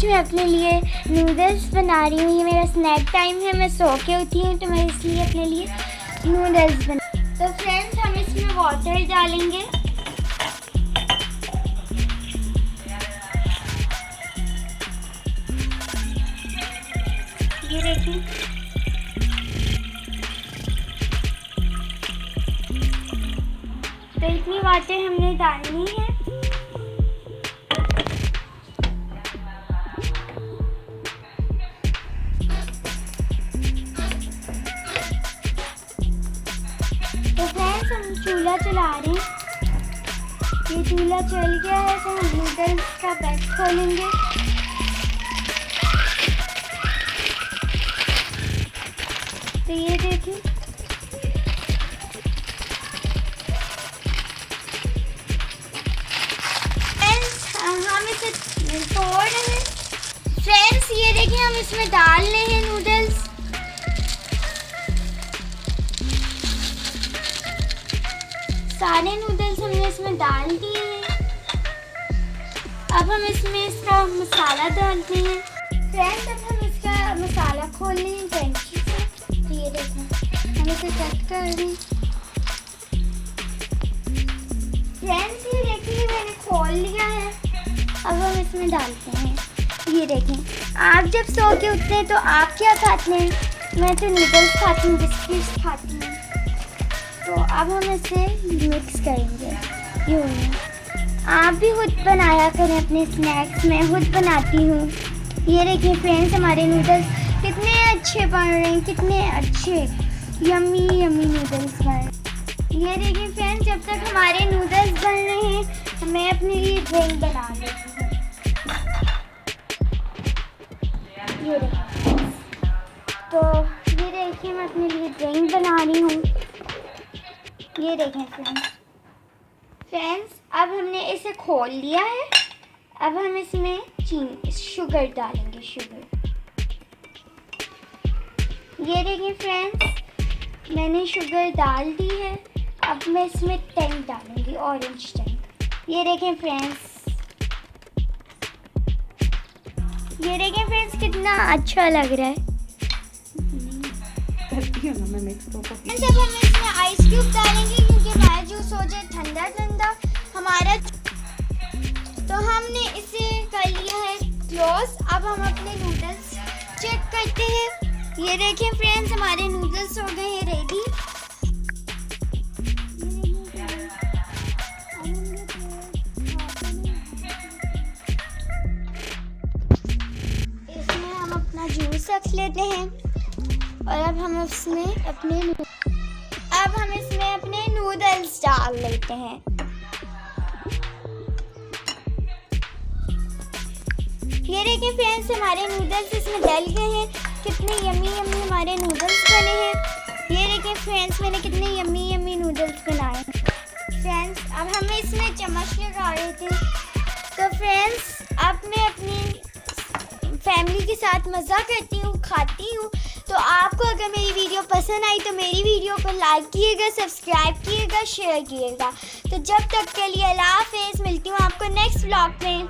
आज मैं अपने लिए नूडल्स बना रही हूँ। ये मेरा स्नैक टाइम है, मैं सो के उठी हूँ तो मैं इसलिए अपने लिए नूडल्स बना। तो फ्रेंड्स हम इसमें वाटर डालेंगे। ये देखिए, तो इतनी वाटर हमने डालनी है। तो फ्रेंड्स हम चूल्हा चला रहे हैं। ये चूल्हा चल गया है तो हम नूडल्स का पैक खोलेंगे। तो ये देखिए, फ्रेंड्स हम इसे तोड़ रहे हैं। फ्रेंड्स ये देखिए, हम इसमें डाल रहे हैं नूडल्स। सारे नूडल्स हमने इसमें डाल दिए हैं। अब हम इसमें इसका मसाला डालते हैं। फ्रेंड्स अब हम इसका मसाला खोल रहे हैं कैंची से। तो ये देखें, हम इसे कट कर रहे हैं। फ्रेंड्स ये देखिए, मैंने खोल लिया है। अब हम इसमें डालते हैं। ये देखें, आप जब सो के उठते हैं तो आप क्या खाते हैं? मैं तो नूडल्स खाती हूँ, बिस्किट्स खाती हूँ। तो अब हम इसे मिक्स करेंगे। यूँ आप भी खुद बनाया करें अपने स्नैक्स। मैं खुद बनाती हूँ। ये देखिए फ्रेंड्स, हमारे नूडल्स कितने अच्छे बन रहे हैं, कितने अच्छे यम्मी यम्मी नूडल्स बन रहे हैं। ये देखिए फ्रेंड्स, जब तक हमारे नूडल्स बन रहे हैं मैं अपने लिए ड्रिंक बना लेती हूँ। ये देखिए, तो ये देखिए मैं अपने लिए ड्रिंक बना रही हूँ। ये देखें फ्रेंड्स, अब हमने इसे खोल लिया है। अब हम इसमें चीनी शुगर डालेंगे। शुगर, ये देखें फ्रेंड्स, मैंने शुगर डाल दी है। अब मैं इसमें टैंक डालूंगी, ऑरेंज टैंक। ये देखें फ्रेंड्स, ये देखें फ्रेंड्स, कितना अच्छा लग रहा है। मैं मिक्स तो जब हम इसमें आइस क्यूब डालेंगे क्योंकि हमारा जूस हो जाए ठंडा ठंडा हमारा। तो हमने इसे कर लिया है क्लोज। अब हम अपने नूडल्स चेक करते हैं। ये देखें फ्रेंड्स, हमारे नूडल्स हो गए हैं रेडी। इसमें हम अपना जूस रख लेते हैं और अब हम इसमें अपने नूडल्स डाल लेते हैं। ये देखिए फ्रेंड्स, हमारे नूडल्स इसमें डल गए हैं। कितने यम्मी यम्मी हमारे नूडल्स बने हैं। ये देखिए फ्रेंड्स, मैंने कितने यम्मी यम्मी नूडल्स बनाए। फ्रेंड्स अब हमें इसमें चम्मच लगा रहे थे। तो फ्रेंड्स अब मैं अपनी फैमिली के साथ मज़ा करती हूँ, खाती हूँ। तो आपको अगर मेरी वीडियो पसंद आई तो मेरी वीडियो को लाइक कीजिएगा, सब्सक्राइब कीजिएगा, शेयर कीजिएगा। तो जब तक के लिए अल्लाह हाफ़िज़। मिलती हूँ आपको नेक्स्ट व्लॉग में।